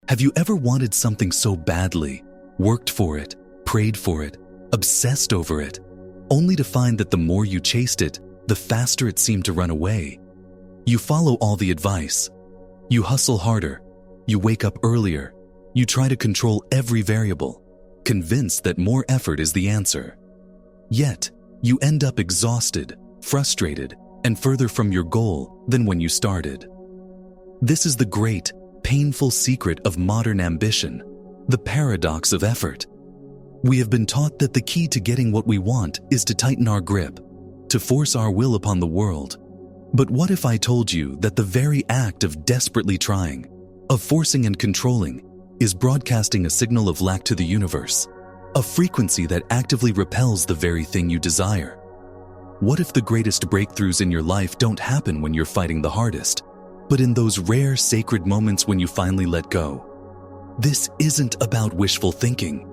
Have you ever wanted something so badly, worked for it, prayed for it, obsessed over it, only to find that the more you chased it, the faster it seemed to run away? You follow all the advice. You hustle harder. You wake up earlier. You try to control every variable, convinced that more effort is the answer. Yet, you end up exhausted, frustrated, and further from your goal than when you started. This is the great, painful secret of modern ambition, the paradox of effort. We have been taught that the key to getting what we want is to tighten our grip, to force our will upon the world. But what if I told you that the very act of desperately trying, of forcing and controlling, is broadcasting a signal of lack to the universe, a frequency that actively repels the very thing you desire? What if the greatest breakthroughs in your life don't happen when you're fighting the hardest, but in those rare sacred moments when you finally let go? This isn't about wishful thinking.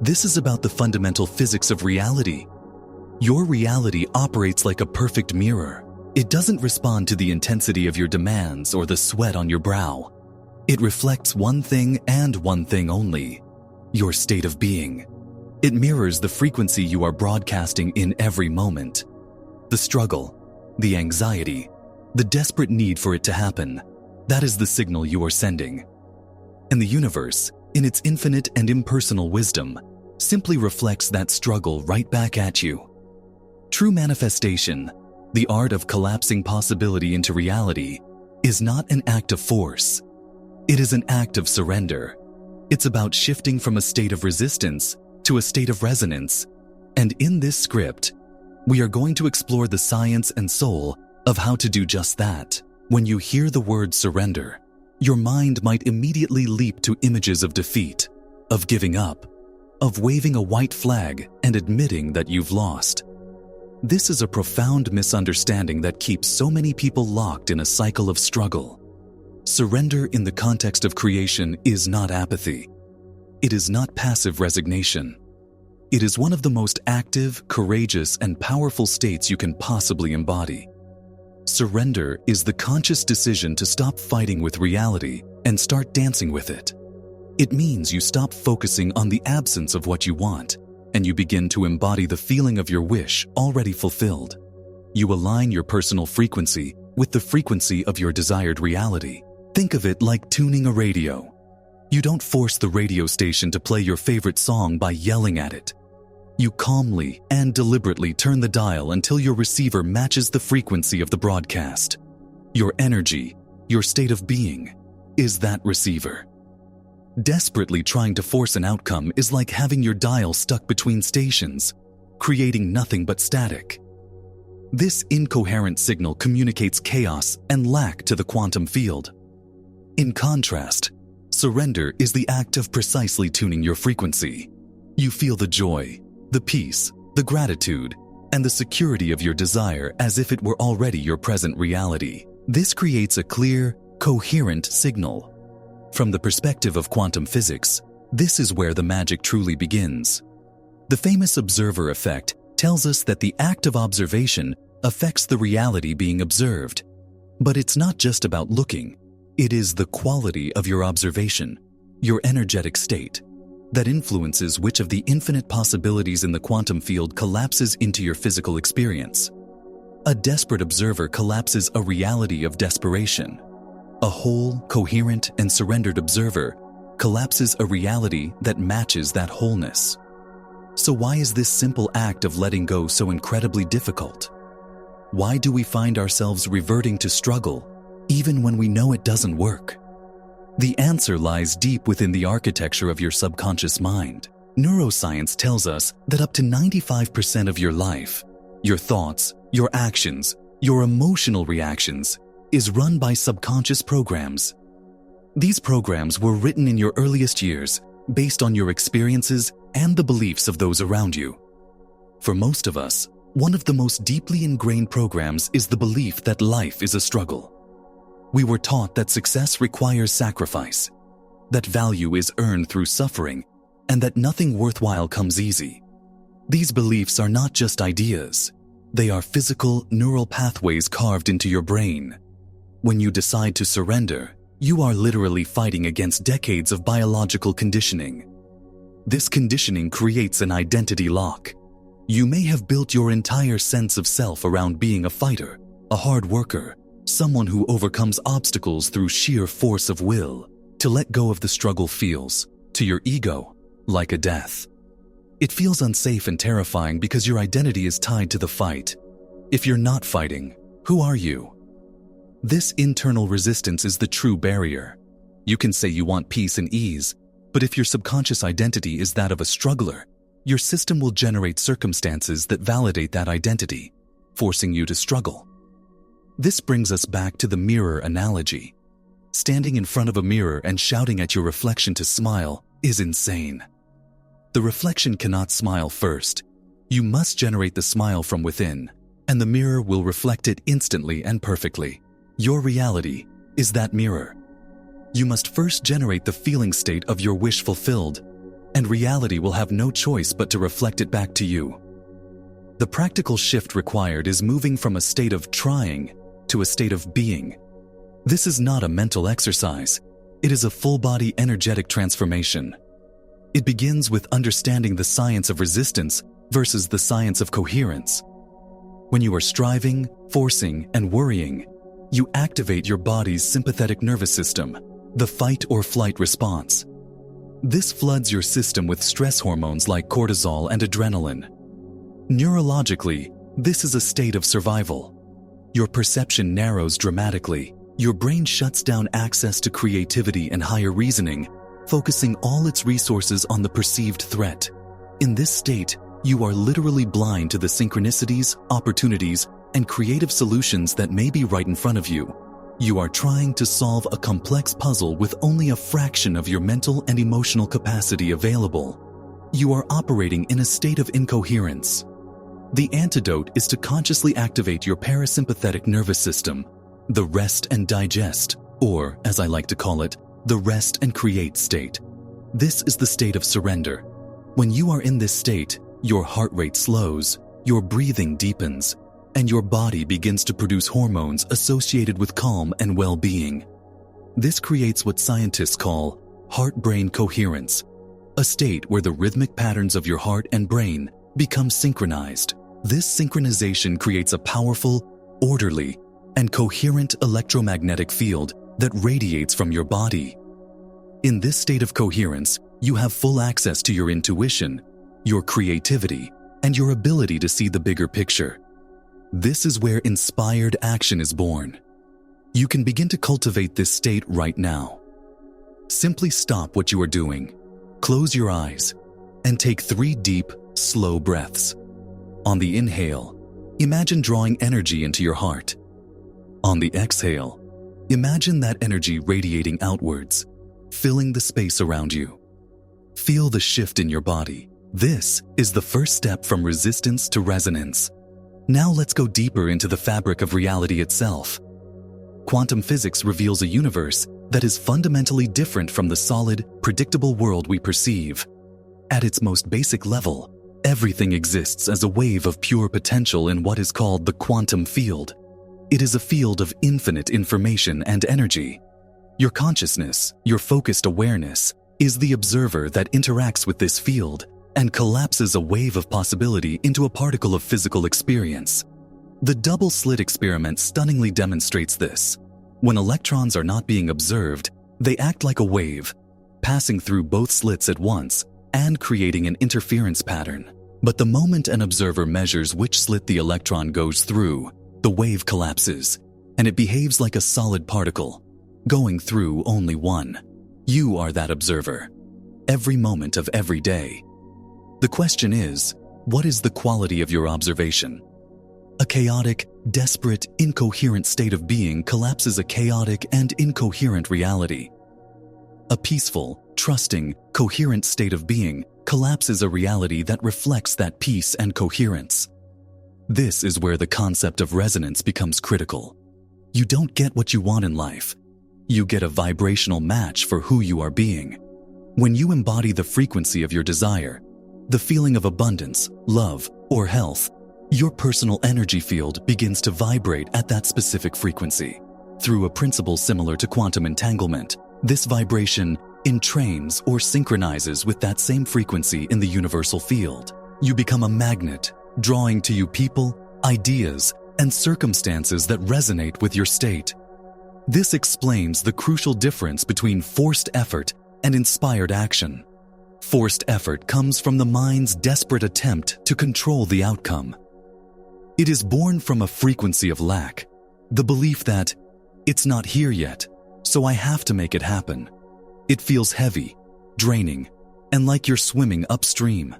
This is about the fundamental physics of reality. Your reality operates like a perfect mirror. It doesn't respond to the intensity of your demands or the sweat on your brow. It reflects one thing and one thing only: your state of being. It mirrors the frequency you are broadcasting in every moment. The struggle, the anxiety, the desperate need for it to happen, that is the signal you are sending. And the universe, in its infinite and impersonal wisdom, simply reflects that struggle right back at you. True manifestation, the art of collapsing possibility into reality, is not an act of force. It is an act of surrender. It's about shifting from a state of resistance to a state of resonance. And in this script, we are going to explore the science and soul of how to do just that. When you hear the word surrender, your mind might immediately leap to images of defeat, of giving up, of waving a white flag and admitting that you've lost. This is a profound misunderstanding that keeps so many people locked in a cycle of struggle. Surrender in the context of creation is not apathy. It is not passive resignation. It is one of the most active, courageous, and powerful states you can possibly embody. Surrender is the conscious decision to stop fighting with reality and start dancing with it. It means you stop focusing on the absence of what you want, and you begin to embody the feeling of your wish already fulfilled. You align your personal frequency with the frequency of your desired reality. Think of it like tuning a radio. You don't force the radio station to play your favorite song by yelling at it. You calmly and deliberately turn the dial until your receiver matches the frequency of the broadcast. Your energy, your state of being, is that receiver. Desperately trying to force an outcome is like having your dial stuck between stations, creating nothing but static. This incoherent signal communicates chaos and lack to the quantum field. In contrast, surrender is the act of precisely tuning your frequency. You feel the joy, the peace, the gratitude, and the security of your desire as if it were already your present reality. This creates a clear, coherent signal. From the perspective of quantum physics, this is where the magic truly begins. The famous observer effect tells us that the act of observation affects the reality being observed. But it's not just about looking. It is the quality of your observation, your energetic state, that influences which of the infinite possibilities in the quantum field collapses into your physical experience. A desperate observer collapses a reality of desperation. A whole, coherent, and surrendered observer collapses a reality that matches that wholeness. So why is this simple act of letting go so incredibly difficult? Why do we find ourselves reverting to struggle even when we know it doesn't work? The answer lies deep within the architecture of your subconscious mind. Neuroscience tells us that up to 95% of your life, your thoughts, your actions, your emotional reactions, is run by subconscious programs. These programs were written in your earliest years based on your experiences and the beliefs of those around you. For most of us, one of the most deeply ingrained programs is the belief that life is a struggle. We were taught that success requires sacrifice, that value is earned through suffering, and that nothing worthwhile comes easy. These beliefs are not just ideas. They are physical neural pathways carved into your brain. When you decide to surrender, You are literally fighting against decades of biological conditioning. This conditioning creates an identity lock. You may have built your entire sense of self around being a fighter, a hard worker, someone who overcomes obstacles through sheer force of will. To let go of the struggle feels, to your ego, like a death. It feels unsafe and terrifying because your identity is tied to the fight. If you're not fighting, who are you? This internal resistance is the true barrier. You can say you want peace and ease, but if your subconscious identity is that of a struggler, your system will generate circumstances that validate that identity, forcing you to struggle. This brings us back to the mirror analogy. Standing in front of a mirror and shouting at your reflection to smile is insane. The reflection cannot smile first. You must generate the smile from within, and the mirror will reflect it instantly and perfectly. Your reality is that mirror. You must first generate the feeling state of your wish fulfilled, and reality will have no choice but to reflect it back to you. The practical shift required is moving from a state of trying to a state of being. This is not a mental exercise. It is a full-body energetic transformation. It begins with understanding the science of resistance versus the science of coherence. When you are striving, forcing, and worrying, you activate your body's sympathetic nervous system, the fight or flight response. This floods your system with stress hormones like cortisol and adrenaline. Neurologically, this is a state of survival. Your perception narrows dramatically. Your brain shuts down access to creativity and higher reasoning, focusing all its resources on the perceived threat. In this state, you are literally blind to the synchronicities, opportunities, and creative solutions that may be right in front of you. You are trying to solve a complex puzzle with only a fraction of your mental and emotional capacity available. You are operating in a state of incoherence. The antidote is to consciously activate your parasympathetic nervous system, the rest and digest, or, as I like to call it, the rest and create state. This is the state of surrender. When you are in this state, your heart rate slows, your breathing deepens, and your body begins to produce hormones associated with calm and well-being. This creates what scientists call heart-brain coherence, a state where the rhythmic patterns of your heart and brain become synchronized. This synchronization creates a powerful, orderly, and coherent electromagnetic field that radiates from your body. In this state of coherence, you have full access to your intuition, your creativity, and your ability to see the bigger picture. This is where inspired action is born. You can begin to cultivate this state right now. Simply stop what you are doing, close your eyes, and take 3 deep, slow breaths. On the inhale, imagine drawing energy into your heart. On the exhale, imagine that energy radiating outwards, filling the space around you. Feel the shift in your body. This is the first step from resistance to resonance. Now let's go deeper into the fabric of reality itself. Quantum physics reveals a universe that is fundamentally different from the solid, predictable world we perceive. At its most basic level, everything exists as a wave of pure potential in what is called the quantum field. It is a field of infinite information and energy. Your consciousness, your focused awareness, is the observer that interacts with this field and collapses a wave of possibility into a particle of physical experience. The double-slit experiment stunningly demonstrates this. When electrons are not being observed, they act like a wave, passing through both slits at once and creating an interference pattern. But the moment an observer measures which slit the electron goes through, the wave collapses, and it behaves like a solid particle, going through only one. You are that observer, every moment of every day. The question is, what is the quality of your observation? A chaotic, desperate, incoherent state of being collapses a chaotic and incoherent reality. A peaceful, trusting, coherent state of being collapses a reality that reflects that peace and coherence. This is where the concept of resonance becomes critical. You don't get what you want in life. You get a vibrational match for who you are being. When you embody the frequency of your desire, the feeling of abundance, love, or health, your personal energy field begins to vibrate at that specific frequency. Through a principle similar to quantum entanglement, this vibration entrains or synchronizes with that same frequency in the universal field. You become a magnet, drawing to you people, ideas, and circumstances that resonate with your state. This explains the crucial difference between forced effort and inspired action. Forced effort comes from the mind's desperate attempt to control the outcome. It is born from a frequency of lack, the belief that it's not here yet, so I have to make it happen. It feels heavy, draining, and like you're swimming upstream.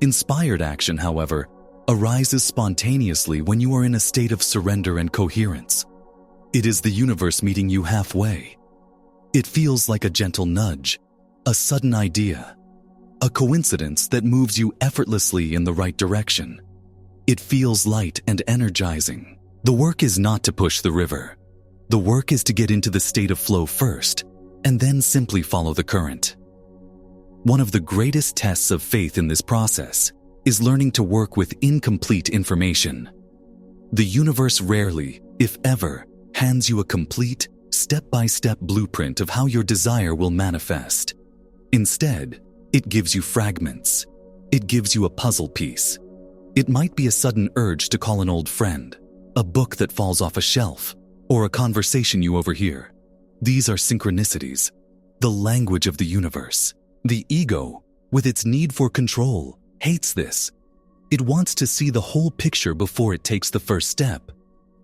Inspired action, however, arises spontaneously when you are in a state of surrender and coherence. It is the universe meeting you halfway. It feels like a gentle nudge, a sudden idea, a coincidence that moves you effortlessly in the right direction. It feels light and energizing. The work is not to push the river. The work is to get into the state of flow first, and then simply follow the current. One of the greatest tests of faith in this process is learning to work with incomplete information. The universe rarely, if ever, hands you a complete, step-by-step blueprint of how your desire will manifest. Instead, it gives you fragments. It gives you a puzzle piece. It might be a sudden urge to call an old friend, a book that falls off a shelf, or a conversation you overhear. These are synchronicities, the language of the universe. The ego, with its need for control, hates this. It wants to see the whole picture before it takes the first step.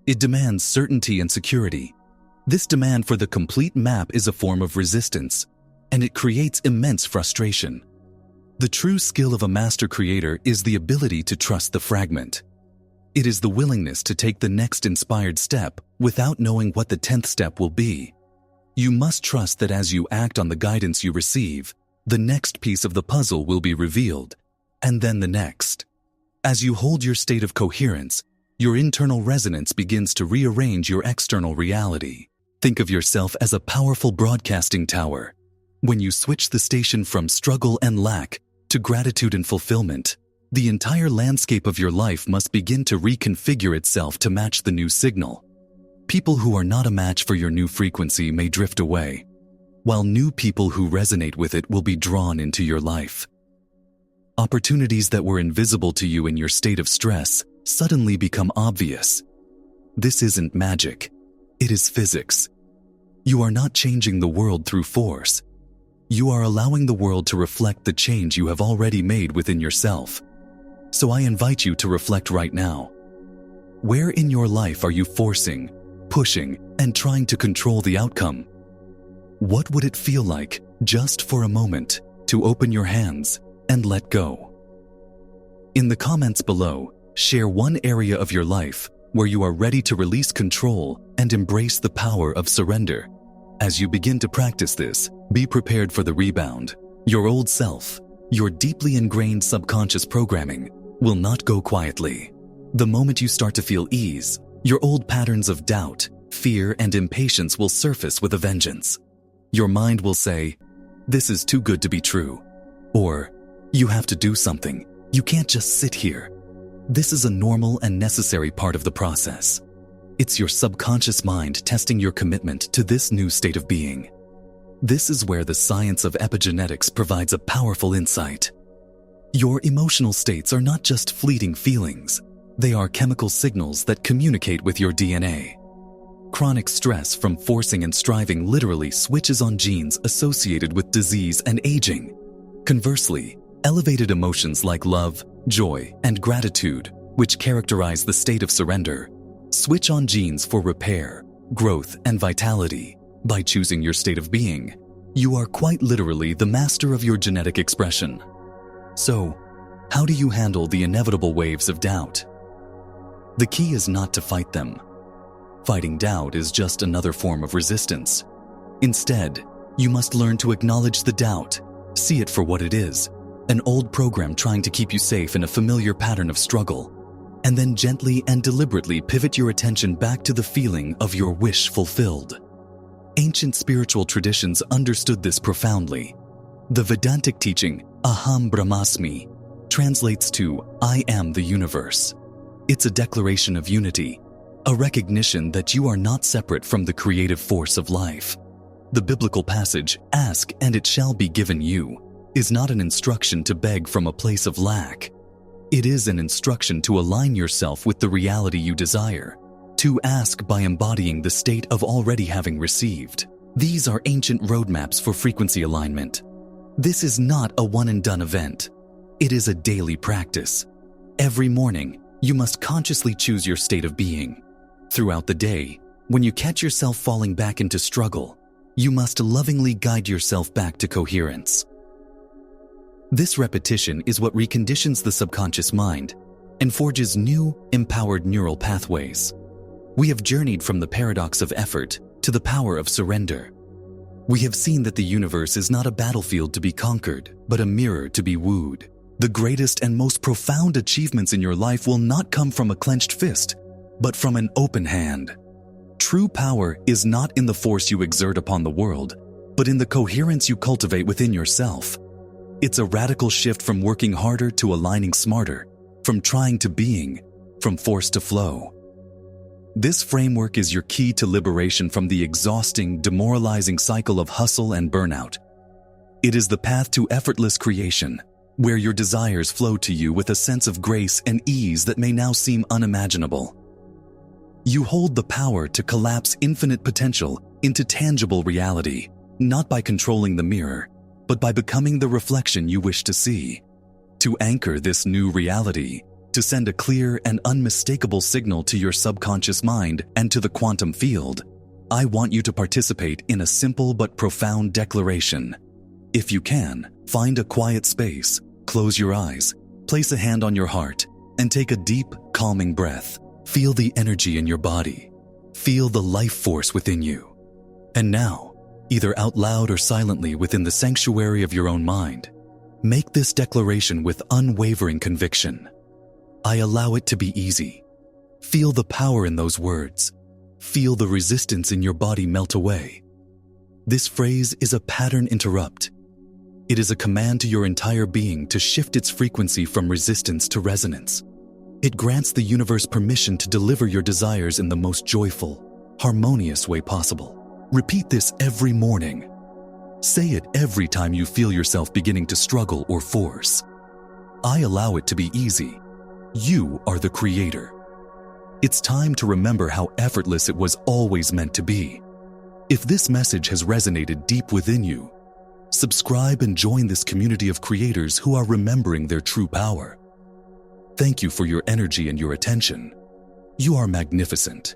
It demands certainty and security. This demand for the complete map is a form of resistance, and it creates immense frustration. The true skill of a master creator is the ability to trust the fragment. It is the willingness to take the next inspired step without knowing what the 10th step will be. You must trust that as you act on the guidance you receive, the next piece of the puzzle will be revealed, and then the next. As you hold your state of coherence, your internal resonance begins to rearrange your external reality. Think of yourself as a powerful broadcasting tower. When you switch the station from struggle and lack to gratitude and fulfillment, the entire landscape of your life must begin to reconfigure itself to match the new signal. People who are not a match for your new frequency may drift away, while new people who resonate with it will be drawn into your life. Opportunities that were invisible to you in your state of stress suddenly become obvious. This isn't magic. It is physics. You are not changing the world through force. You are allowing the world to reflect the change you have already made within yourself. So I invite you to reflect right now. Where in your life are you forcing, pushing, and trying to control the outcome? What would it feel like, just for a moment, to open your hands and let go? In the comments below, share one area of your life where you are ready to release control and embrace the power of surrender. As you begin to practice this, be prepared for the rebound. Your old self, your deeply ingrained subconscious programming, will not go quietly. The moment you start to feel ease, your old patterns of doubt, fear, and impatience will surface with a vengeance. Your mind will say, "This is too good to be true," or "You have to do something. You can't just sit here." This is a normal and necessary part of the process. It's your subconscious mind testing your commitment to this new state of being. This is where the science of epigenetics provides a powerful insight. Your emotional states are not just fleeting feelings. They are chemical signals that communicate with your DNA. Chronic stress from forcing and striving literally switches on genes associated with disease and aging. Conversely, elevated emotions like love, joy, and gratitude, which characterize the state of surrender, switch on genes for repair, growth, and vitality. By choosing your state of being, you are quite literally the master of your genetic expression. So, how do you handle the inevitable waves of doubt? The key is not to fight them. Fighting doubt is just another form of resistance. Instead, you must learn to acknowledge the doubt, see it for what it is, an old program trying to keep you safe in a familiar pattern of struggle, and then gently and deliberately pivot your attention back to the feeling of your wish fulfilled. Ancient spiritual traditions understood this profoundly. The Vedantic teaching, Aham Brahmasmi, translates to "I am the universe." It's a declaration of unity, a recognition that you are not separate from the creative force of life. The biblical passage, "Ask and it shall be given you," is not an instruction to beg from a place of lack. It is an instruction to align yourself with the reality you desire, to ask by embodying the state of already having received. These are ancient roadmaps for frequency alignment. This is not a one-and-done event. It is a daily practice. Every morning, you must consciously choose your state of being. Throughout the day, when you catch yourself falling back into struggle, you must lovingly guide yourself back to coherence. This repetition is what reconditions the subconscious mind and forges new, empowered neural pathways. We have journeyed from the paradox of effort to the power of surrender. We have seen that the universe is not a battlefield to be conquered, but a mirror to be wooed. The greatest and most profound achievements in your life will not come from a clenched fist, but from an open hand. True power is not in the force you exert upon the world, but in the coherence you cultivate within yourself. It's a radical shift from working harder to aligning smarter, from trying to being, from force to flow. This framework is your key to liberation from the exhausting, demoralizing cycle of hustle and burnout. It is the path to effortless creation, where your desires flow to you with a sense of grace and ease that may now seem unimaginable. You hold the power to collapse infinite potential into tangible reality, not by controlling the mirror, but by becoming the reflection you wish to see. To anchor this new reality, to send a clear and unmistakable signal to your subconscious mind and to the quantum field, I want you to participate in a simple but profound declaration. If you can, find a quiet space, close your eyes, place a hand on your heart, and take a deep, calming breath. Feel the energy in your body. Feel the life force within you. And now, either out loud or silently within the sanctuary of your own mind, make this declaration with unwavering conviction. I allow it to be easy. Feel the power in those words. Feel the resistance in your body melt away. This phrase is a pattern interrupt. It is a command to your entire being to shift its frequency from resistance to resonance. It grants the universe permission to deliver your desires in the most joyful, harmonious way possible. Repeat this every morning. Say it every time you feel yourself beginning to struggle or force. I allow it to be easy. You are the creator. It's time to remember how effortless it was always meant to be. If this message has resonated deep within you, subscribe and join this community of creators who are remembering their true power. Thank you for your energy and your attention. You are magnificent.